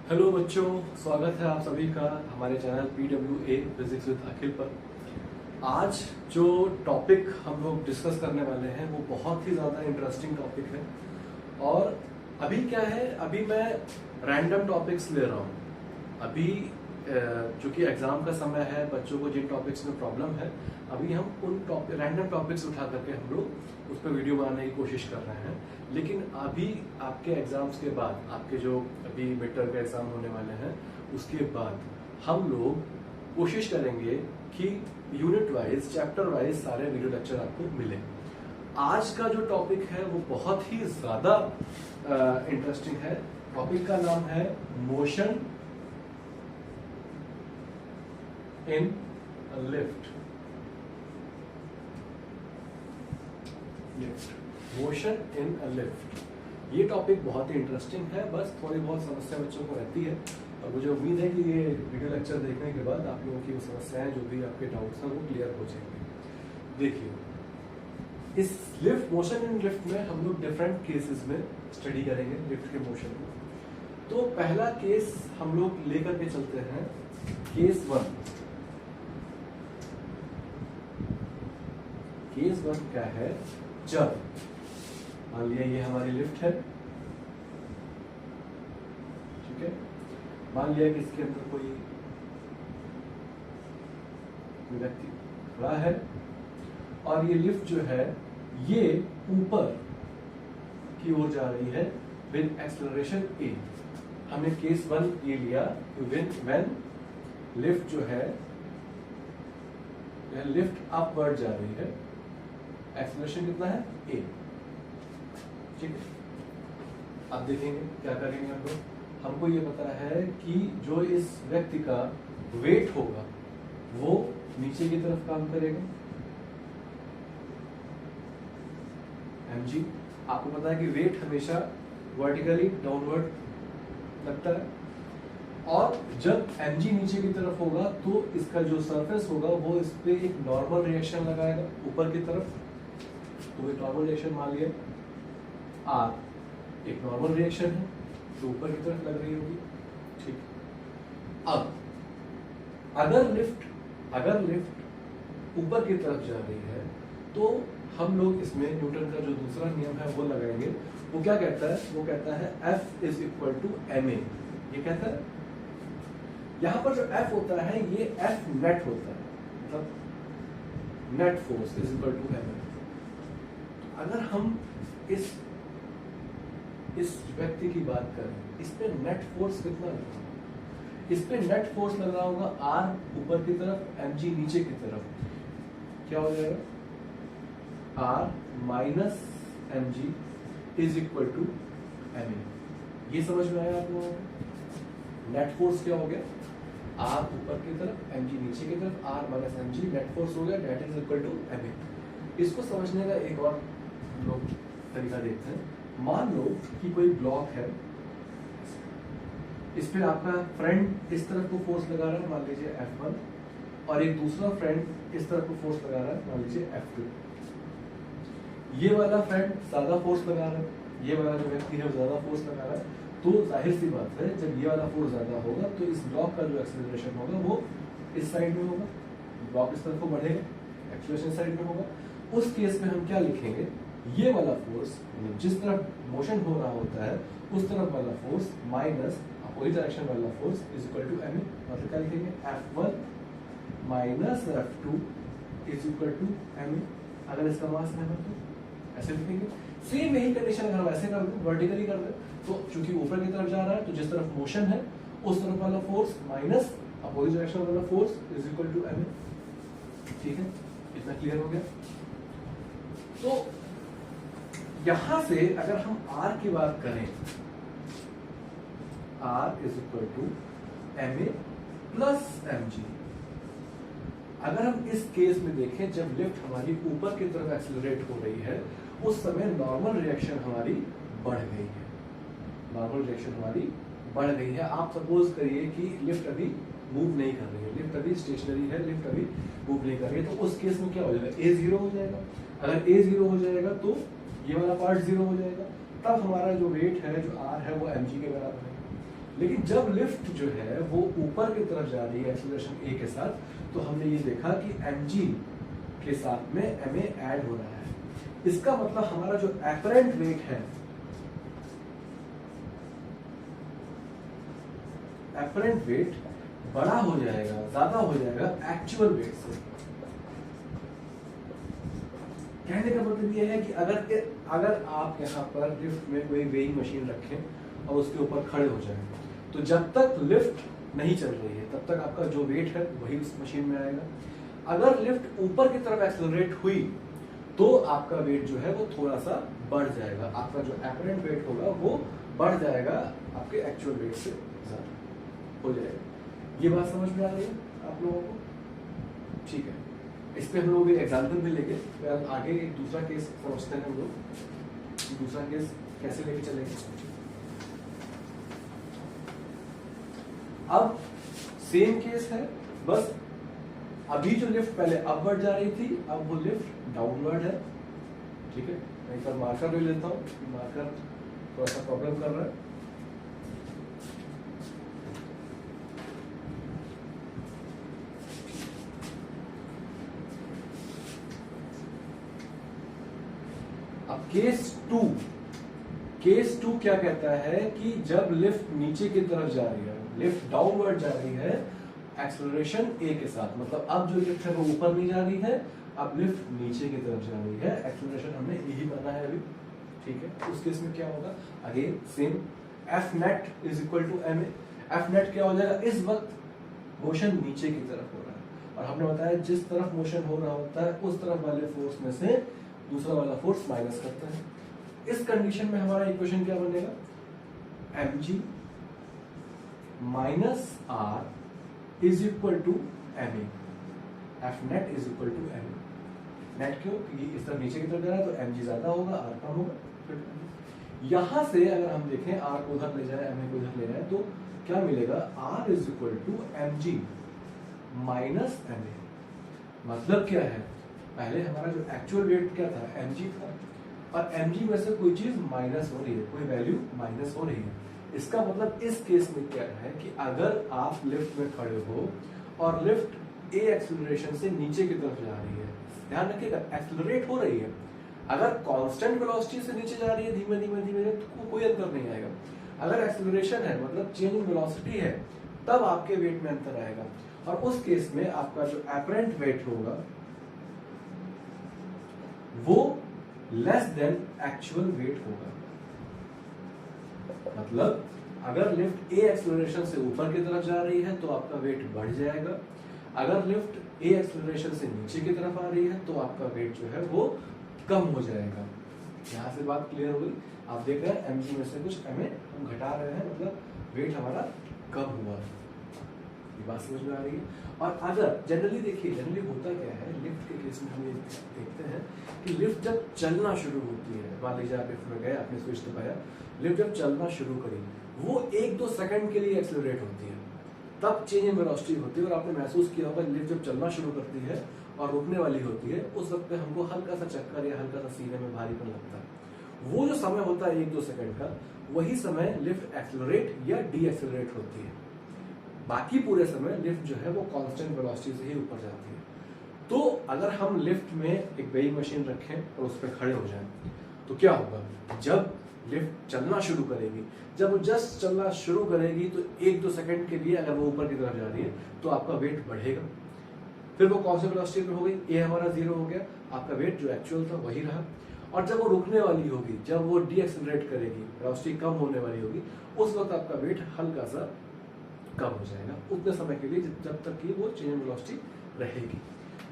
Hello बच्चों, स्वागत है आप सभी का हमारे चैनल PWA फिजिक्स विद अखिल पर। आज जो टॉपिक हम लोग डिस्कस करने वाले हैं वो बहुत ही ज़्यादा इंटरेस्टिंग टॉपिक है। और अभी क्या है, अभी मैं रैंडम टॉपिक्स ले रहा हूँ। अभी चूंकि एग्जाम का समय है, बच्चों को जिन टॉपिक्स में प्रॉब्लम है, अभी हम उन रैंडम टॉपिक्स उठा करके हम लोग उस पर वीडियो बनाने की कोशिश कर रहे हैं। लेकिन अभी आपके एग्जाम्स के बाद, आपके जो अभी मिड टर्म के एग्जाम होने वाले हैं, उसके बाद हम लोग कोशिश करेंगे कि यूनिट वाइज, चैप्टर वाइज सारे वीडियो लेक्चर आपको मिले। आज का जो टॉपिक है वो बहुत ही ज्यादा इंटरेस्टिंग है। टॉपिक का नाम है motion in lift. Motion in a lift, ये टॉपिक बहुत ही इंटरेस्टिंग है। बस थोड़ी बहुत समस्या बच्चों को रहती है और मुझे उम्मीद है कि ये वीडियो लेक्चर देखने के बाद आप लोगों की वो समस्याएं, जो भी आपके डाउट्स हैं, वो क्लियर हो जाएंगे। देखिए, इस लिफ्ट, मोशन इन लिफ्ट में हम लोग डिफरेंट केसेस में स्टडी करेंगे लिफ्ट के मोशन को। तो पहला केस हम लोग लेकर के चलते हैं, केस वन। केस वन क्या है? जब मान लिया ये हमारी लिफ्ट है, ठीक है। मान लिया कि इसके अंदर कोई व्यक्ति खड़ा है और ये लिफ्ट जो है ये ऊपर की ओर जा रही है विद एक्सेलरेशन a। हमने केस वन ये लिया, व्हेन लिफ्ट जो है, लिफ्ट अपवर्ड जा रही है, एक्सेलरेशन कितना है? a, ठीक है। अब देखेंगे क्या करेंगे हम लोग। हमको ये पता है कि जो इस व्यक्ति का वेट होगा वो नीचे की तरफ काम करेगा, mg। आपको पता है कि वेट हमेशा वर्टिकली डाउनवर्ड लगता है, और जब mg नीचे की तरफ होगा तो इसका जो सरफेस होगा वो इस पे एक नॉर्मल रिएक्शन लगाएगा ऊपर की तरफ। तो एक नॉर्मल रिएक्शन मान लिया R, एक नॉर्मल रिएक्शन है जो ऊपर की तरफ लग रही होगी, ठीक। अब अगर लिफ्ट ऊपर की तरफ जा रही है तो हम लोग इसमें न्यूटन का जो दूसरा नियम है वो लगाएंगे। वो क्या कहता है? वो कहता है F is equal to ma। ये कहता है, यहां पर जो F होता है ये F नेट होता है, मतलब net force is equal to ma। अगर हम इस व्यक्ति की बात करें, इस पे नेट फोर्स कितना लग रहा होगा? इस पे नेट फोर्स लग रहा होगा R ऊपर की तरफ, mg नीचे की तरफ। क्या हो जाएगा? R minus mg is equal to ma। ये समझ में आया आप लोगों को? नेट फोर्स क्या हो गया? R ऊपर की तरफ, mg नीचे की तरफ, R minus mg net force हो गया, that is equal to ma। इसको समझने का एक और लोग तरीका देखते हैं। मान लो कि कोई ब्लॉक है, इस पे आपका फ्रेंड इस तरफ को फोर्स लगा रहा है, मान लीजिए F1, और एक दूसरा फ्रेंड इस तरफ को फोर्स लगा रहा है, मान लीजिए F2। ये वाला फ्रेंड ज्यादा फोर्स लगा रहा है, ये वाला जो व्यक्ति है वो ज्यादा फोर्स लगा रहा है। तो जाहिर सी बात है, जब ये वाला फोर्स ज्यादा होगा तो इस ब्लॉक का जो एक्सेलरेशन होगा वो इस साइड में होगा, ब्लॉक इस तरफ को बढ़ेगा, एक्सेलरेशन साइड में होगा। उस केस में हम क्या लिखेंगे? ये वाला फोर्स, जिस तरफ मोशन हो रहा होता है उस तरफ वाला फोर्स माइनस अपोजिट डायरेक्शन वाला force is equal to ma। मतलब क्या लिखेंगे? F1 minus F2 is equal to ma। अगर इसका मास है तो ऐसे लिखेंगे। सेम यही कंडीशन अगर हम ऐसे कर दें, वर्टिकली कर दें, तो चूंकि ऊपर की तरफ जा रहा है तो जिस तरफ मोशन है उस तरफ वाला फोर्स माइनस अपोजिट डायरेक्शन वाला force is equal to ma। ठीक है, इतना क्लियर हो गया। तो यहां से अगर हम R की बात करें, R is equal to ma plus mg। अगर हम इस केस में देखें, जब लिफ्ट हमारी ऊपर की तरफ एक्सेलरेट हो रही है उस समय नॉर्मल रिएक्शन हमारी बढ़ गई है, नॉर्मल रिएक्शन हमारी बढ़ गई है। आप सपोज करिए कि लिफ्ट अभी मूव नहीं कर रही है, लिफ्ट अभी स्टेशनरी है, लिफ्ट अभी मूव नहीं कर रही है, तो उस केस में क्या हो जाएगा? a 0 हो जाएगा। अगर a 0 हो जाएगा तो ये वाला पार्ट 0 हो जाएगा। तब हमारा जो वेट है, जो R है, वो mg के बराबर है। लेकिन जब लिफ्ट जो है वो ऊपर की तरफ जा रही है एक्सेलरेशन a के साथ, तो हमने ये देखा कि mg के साथ में ma ऐड हो रहा है। इसका मतलब हमारा जो एपरेंट वेट है, एपरेंट वेट बड़ा हो जाएगा, ज्यादा हो जाएगा एक्चुअल वेट से। कहने का मतलब ये है कि अगर आप यहाँ पर लिफ्ट में कोई वेइंग मशीन रखें और उसके ऊपर खड़े हो जाएं, तो जब तक लिफ्ट नहीं चल रही है तब तक आपका जो वेट है वही उस मशीन में आएगा। अगर लिफ्ट ऊपर की तरफ एक्सेलरेट हुई तो आपका वेट जो है वो थोड़ा सा बढ़ जाएगा, आपका जो एपरेंट वेट होगा वो बढ़ जाएगा, आपके एक्चुअल वेट से ज्यादा हो जाएगा। ये बात समझ में आ रही है आप लोगों को? ठीक है, इस पे हम लोग एक एग्जाम्पल भी लेंगे, फिर आगे एक दूसरा केस समझते हैं हम लोग, दूसरा केस कैसे लेके चलेंगे। अब सेम केस है, बस अभी जो लिफ्ट पहले अपवर्ड जा रही थी, अब वो लिफ्ट डाउनवर्ड है। ठीक है, मैं एक बार मार्कर ले लेता हूँ, मार्कर थोड़ा सा प्रॉब्लम कर रहा है। अब केस टू क्या कहता है कि जब लिफ्ट नीचे की तरफ जा रही है, लिफ्ट डाउनवर्ड जा रही है एक्सेलरेशन a के साथ, मतलब अब जो लिफ्ट है वो ऊपर नहीं जा रही है, अब लिफ्ट नीचे की तरफ जा रही है, एक्सेलरेशन हमने यही पता है अभी। ठीक है, उस केस में क्या होगा, again same, F net is equal to M A. F net क्या हो जाएगा, इस वक्त मोशन नीचे की तरफ हो रहा है और हमने बताया जिस तरफ मोशन हो रहा होता है उस तरफ वाले फोर्स में से दूसरा वाला फोर्स माइनस करता है। इस कंडीशन में हमारा इक्वेशन क्या बनेगा, mg minus r is equal to ma, F net is equal to ma। Net क्यों, क्योंकि इस तरफ नीचे की तरफ जा रहा है तो mg ज्यादा होगा, r कम होगा। यहां से अगर हम देखें r को उधर ले जाए, ma को उधर ले जाए, तो क्या मिलेगा, r is equal to mg minus ma। मतलब क्या है, पहले हमारा जो एक्चुअल वेट क्या था, mg था, और mg में से कोई चीज माइनस हो रही है, कोई वैल्यू माइनस हो रही है। इसका मतलब इस केस में क्या है कि अगर आप लिफ्ट में खड़े हो और लिफ्ट a एक्सेलरेशन से नीचे की तरफ जा रही है, ध्यान रखिएगा एक्सेलरेट हो रही है, अगर कांस्टेंट वेलोसिटी से नीचे जा रही है धीमे धीमे धीमे तो कोई अंतर नहीं आएगा। अगर एक्सेलरेशन है मतलब चेंज इन वेलोसिटी है, तब आपके वेट में अंतर आएगा, और उस केस में आपका जो एपरेंट वेट होगा वो लेस देन एक्चुअल वेट होगा। मतलब अगर लिफ्ट a एक्सेलरेशन से ऊपर की तरफ जा रही है तो आपका वेट बढ़ जाएगा, अगर लिफ्ट a एक्सेलरेशन से नीचे की तरफ आ रही है तो आपका वेट जो है वो कम हो जाएगा। यहां से बात क्लियर हो गई। आप देख रहे हैं mg में से कुछ ma हम घटा रहे हैं, मतलब वेट हमारा कम हुआ। ये बात समझ में आ रही है। और अगर जनरली देखिए, जनरली होता क्या है लिफ्ट के केस में, हम ये देखते हैं कि लिफ्ट जब चलना शुरू होती है, मान लीजिए आप लिफ्ट में गए, आपने स्विच दबाया, लिफ्ट जब चलना शुरू करी वो 1-2 सेकंड के लिए एक्सेलरेट होती है, तब चेंज इन वेलोसिटी होती है। और आपने महसूस किया होगा लिफ्ट जब चलना शुरू करती है और रुकने वाली होती है, उस वक्त पे हमको हल्का सा चक्कर या हल्का सा सीने में भारीपन लगता है। वो जो समय होता है 1-2 सेकंड का, वही समय लिफ्ट एक्सेलरेट या डी एक्सेलरेट होती है। बाकी पूरे समय लिफ्ट जो है वो कांस्टेंट वेलोसिटी से ही ऊपर जाती है। तो अगर हम लिफ्ट में एक वेइंग मशीन रखें और उस पर खड़े हो जाएं, तो क्या होगा, जब लिफ्ट चलना शुरू करेगी, जब वो जस्ट चलना शुरू करेगी तो 1-2 सेकंड के लिए अगर वो ऊपर की तरफ जा रही है तो आपका वेट बढ़ेगा, फिर वो कांस्टेंट वेलोसिटी पे हो गई, ए हमारा 0 हो गया, आपका वेट जो एक्चुअल था वही रहा। और जब वो रुकने वाली होगी, जब वो डी एक्सेलरेट करेगी, वेलोसिटी कम होने वाली होगी, उस वक्त आपका वेट हल्का सा कम हो जाएगा उतने समय के लिए जब तक कि वो चेंज इन वेलोसिटी रहेगी।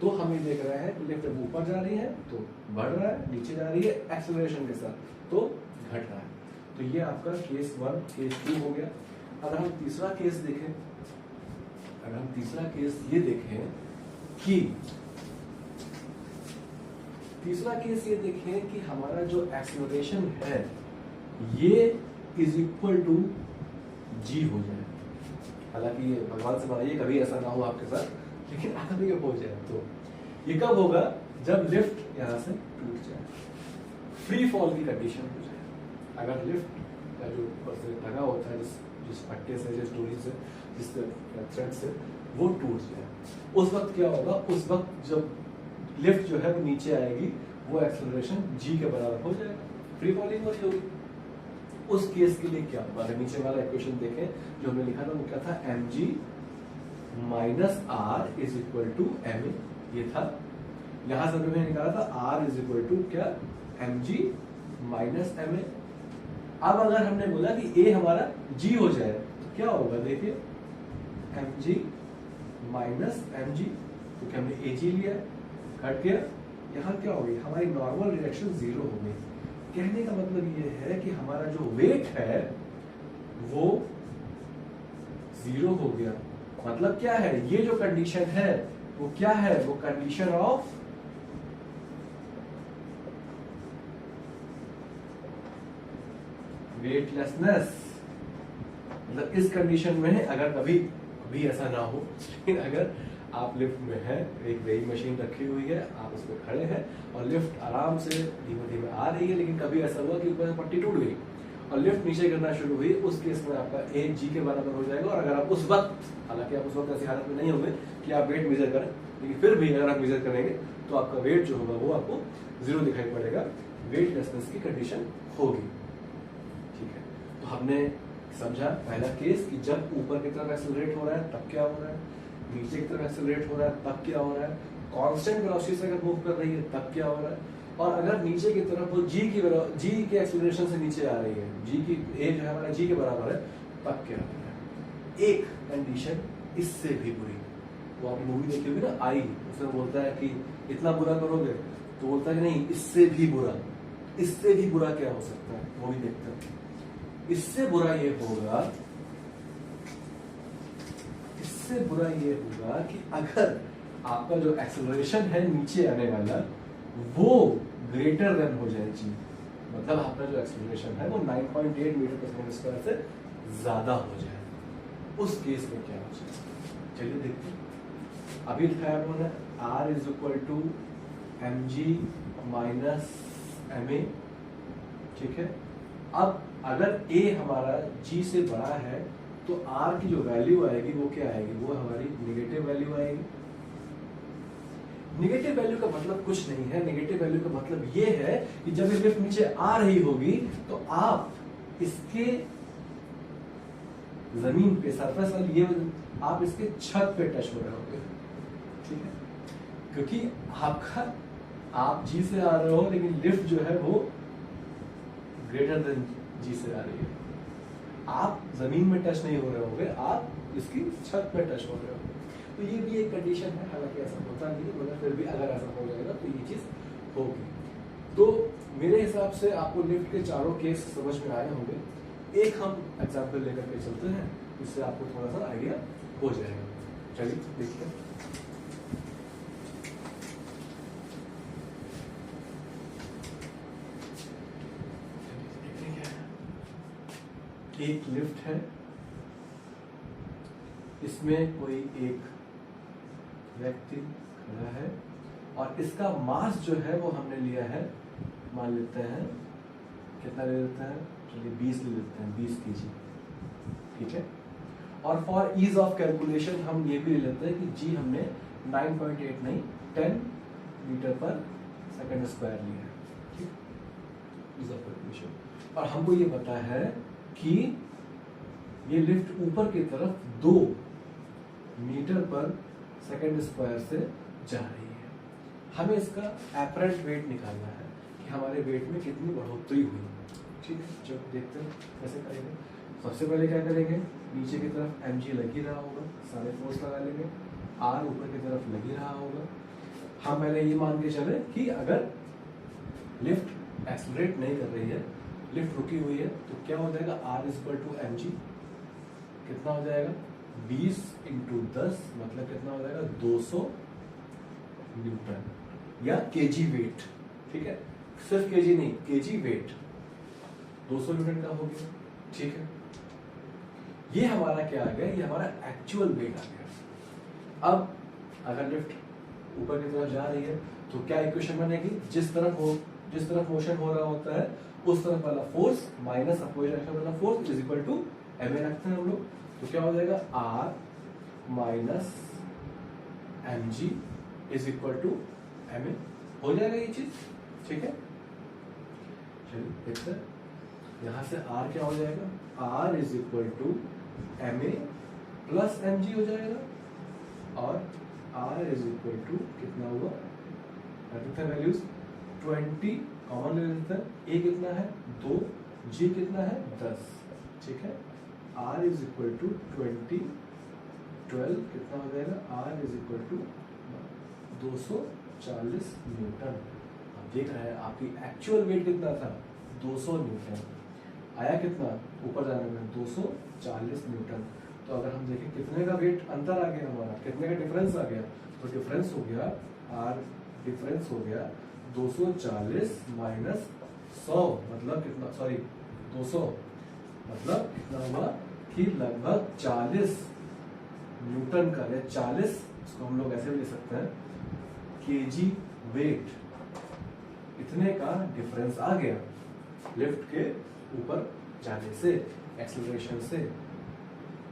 तो हम ये देख रहे हैं कि लिफ्ट जब ऊपर जा रही है तो बढ़ रहा है, नीचे जा रही है एक्सेलरेशन के साथ तो घट रहा है। तो ये आपका केस 1, केस 2 हो गया। अगर हम तीसरा केस देखें, अगर हम तीसरा केस ये देखें कि तीसरा केस ये देखें कि हमारा जो एक्सेलरेशन है ये इज इक्वल टू जी हो जाए। हालांकि ये भगवान से बनाइए कभी ऐसा ना हो आपके साथ, लेकिन अगर ये हो जाए तो ये कब होगा, जब लिफ्ट यहां से टूट जाए, फ्री फॉल की कंडीशन हो जाए। अगर लिफ्ट का जो ऊपर से लगा होता है जिस जिस पट्टे से, जिस डोरी से, जिस थ्रेड से वो टूट जाए, उस वक्त क्या होगा? उस वक्त जब लिफ्ट जो है वो नीचे आएगी, वो एक्सेलरेशन g के बराबर हो जाएगा, फ्री फॉलिंग हो रही होगी। उस केस के लिए क्या होगा? अगर नीचे वाला इक्वेशन देखें जो हमने लिखा था, वो क्या था? mg minus r is equal to ma, ये था। यहां से हमने निकाला था r इज इक्वल टू क्या? mg minus ma। अब अगर हमने बोला कि a हमारा g हो जाए तो क्या होगा? देखिए mg माइनस mg, क्योंकि हमने ag लिया, घट गया। यहाँ क्या हो गई? हमारी नॉर्मल रिएक्शन जीरो हो गई। कहने का मतलब ये है कि हमारा जो वेट है वो जीरो हो गया। मतलब क्या है? ये जो कंडीशन है वो क्या है? वो कंडीशन ऑफ वेटलेसनेस। मतलब इस कंडीशन में अगर कभी भी ऐसा ना हो, लेकिन अगर आप लिफ्ट में हैं, एक वेइंग मशीन रखी हुई है, आप उस पर खड़े हैं और लिफ्ट आराम से धीमे धीमे आ रही है, लेकिन कभी ऐसा हुआ कि ऊपर पट्टी टूट गई और लिफ्ट नीचे गिरना शुरू हुई, उस केस में आपका ए जी के बराबर हो जाएगा। और अगर आप उस वक्त, हालांकि आप उस वक्त ऐसी हालत में नहीं होंगे कि आप वेट मेजर करें, लेकिन फिर भी अगर आप मेजर करेंगे तो आपका वेट जो होगा वो आपको जीरो दिखाई पड़ेगा, वेटलेसनेस की कंडीशन होगी। ठीक है, तो हमने समझा पहला केस कि जब ऊपर की तरफ एक्सेलरेट हो रहा है तब क्या हो रहा है, नीचे की तरफ एक्सेलरेट हो रहा है तब क्या हो रहा है, कांस्टेंट वेलोसिटी से अगर मूव कर रही है तब क्या हो रहा है, और अगर नीचे की तरफ वो जी के एक्सेलरेशन से नीचे आ रही है, जी की ए जो है हमारा जी के बराबर है, तब क्या हो रहा है। एक कंडीशन इससे भी बुरी, वो आपने मूवी देखी होगी ना आई, उसमें बोलता है कि इतना बुरा करोगे, तो बोलता है कि नहीं इससे भी बुरा। इससे भी बुरा क्या हो सकता है, वो भी देखते हैं। इससे बुरा ये होगा, इससे बुरा ये होगा कि अगर आपका जो एक्सेलरेशन है नीचे आने वाला वो ग्रेटर देन हो जाए जी, मतलब आपका जो एक्सेलरेशन है वो 9.8 मीटर पर सेकंड स्क्वायर से ज्यादा हो जाए, उस केस में क्या हो जाए? चलिए देखते हैं। अभी लिखा है उन्होंने R is equal to mg minus ma, ठीक है। अब अगर a हमारा g से बड़ा है तो r की जो वैल्यू आएगी वो क्या आएगी? वो हमारी निगेटिव वैल्यू आएगी। निगेटिव वैल्यू का मतलब कुछ नहीं है, निगेटिव वैल्यू का मतलब ये है कि जब ये लिफ्ट नीचे आ रही होगी तो आप इसके जमीन पे सरफेस वाली ये आप इसके छत पे टच हो रहे होंगे, ठीक है, क्योंकि आपका आप जी से आ रहे हो लेकिन लिफ्ट जो है वो ग्रेटर देन जी से आ रही है। आप जमीन में टच नहीं हो रहे होंगे, आप इसकी छत पे टच हो रहे होंगे। तो ये भी एक कंडीशन है, हालांकि ऐसा होता नहीं है, मगर फिर भी अगर ऐसा हो जाएगा तो ये चीज होगी। तो मेरे हिसाब से आपको लिफ्ट के चारों केस समझ में आए होंगे। एक हम एग्जाम्पल लेकर के चलते हैं, इससे आपको थोड़ा सा आइडिया हो जाएगा। चलिए देखते हैं। एक लिफ्ट है, इसमें कोई एक व्यक्ति खड़ा है और इसका मास जो है वो हमने लिया है, मान लेते हैं कितना ले लेते हैं, चलिए 20 ले लेते हैं, 20 kg, ठीक है। और फॉर ईज ऑफ कैलकुलेशन हम ये भी ले लेते हैं कि जी हमने 9.8 नहीं 10 मीटर पर सेकंड स्क्वायर लिया है, ठीक, ईज ऑफ कैलकुलेशन। और हमको ये पता है कि ये लिफ्ट ऊपर की तरफ 2 मीटर पर सेकंड स्क्वायर से जा रही है। हमें इसका एपरेंट वेट निकालना है कि हमारे वेट में कितनी बढ़ोतरी हुई, ठीक है। चलो देखते हैं कैसे करेंगे। सबसे पहले क्या करेंगे, नीचे की तरफ mg लग ही रहा होगा, सारे फोर्स लगा लेंगे, r ऊपर की तरफ लग ही रहा होगा। हम पहले ये मान के चले कि अगर लिफ्ट एक्सेलरेट नहीं कर रही है, लिफ्ट रुकी हुई है, तो क्या हो जाएगा, r is equal to mg, कितना हो जाएगा 20 इंटू 10, मतलब कितना हो जाएगा 200 न्यूटन या केजी वेट, ठीक है, सिर्फ केजी नहीं केजी वेट 200 न्यूटन का हो गया, ठीक है। ये हमारा क्या आ गया, ये हमारा एक्चुअल वेट आ गया। अब अगर लिफ्ट ऊपर की तरफ जा रही है तो क्या इक्वेशन बनेगी, जिस तरफ मोशन हो रहा होता है उस तरफ वाला फोर्स माइनस अपोजिट डायरेक्शन वाला force is equal to M A रखते हैं हम लोग, तो क्या हो जाएगा R minus M G is equal to M A. हो जाएगा ये चीज, ठीक है। चलिए देखते हैं, यहां से आर क्या हो जाएगा, R is equal to M A plus M G हो जाएगा, और आर इज इक्वल टू कितना हुआ, वैल्यूज 20 कॉमन ले लेते हैं, ए कितना है 2, जी कितना है 10, ठीक है। आर इज इक्वल टू 20 12 कितना हो जाएगा, R is equal to 240 newton. अब देख रहे हैं आपकी एक्चुअल वेट कितना था 200 न्यूटन, आया कितना ऊपर जाने में 240 न्यूटन। तो अगर हम देखें कितने का वेट अंतर आ गया हमारा, कितने का डिफरेंस आ गया, तो डिफरेंस हो गया आर, डिफरेंस हो गया 240 माइनस 100 मतलब कितना, सॉरी 200 मतलब कितना हुआ कि लगभग 40 न्यूटन का, या 40, इसको हम लोग ऐसे भी ले सकते हैं केजी वेट, इतने का डिफरेंस आ गया लिफ्ट के ऊपर जाने से, एक्सेलरेशन से,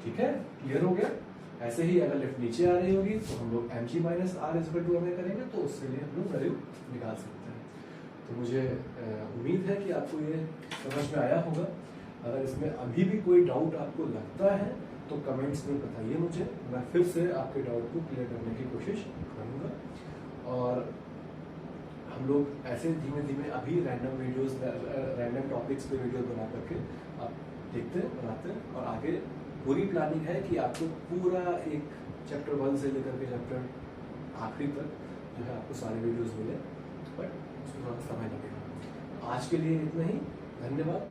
ठीक है। क्लियर हो गया। ऐसे ही अगर लिफ्ट नीचे आ रही होगी तो हम लोग M G minus R is equal to M A करेंगे, तो उसके लिए हम लोग वैल्यू निकाल सकते हैं। तो मुझे उम्मीद है कि आपको ये समझ में आया होगा। अगर इसमें अभी भी कोई डाउट आपको लगता है तो कमेंट्स में बताइए मुझे, मैं फिर से आपके डाउट को क्लियर करने की कोशिश करूँगा। और हम लोग ऐसे धीमे धीमे अभी रैंडम वीडियोस, रैंडम टॉपिक्स पे वीडियो बना करके आप देखते हैं, बनाते हैं, और आगे पूरी प्लानिंग है कि आपको पूरा एक चैप्टर 1 से लेकर के चैप्टर आखिरी तक जो है आपको सारे वीडियोस मिले, बट उसमें थोड़ा समय लगेगा। आज के लिए इतना ही, धन्यवाद।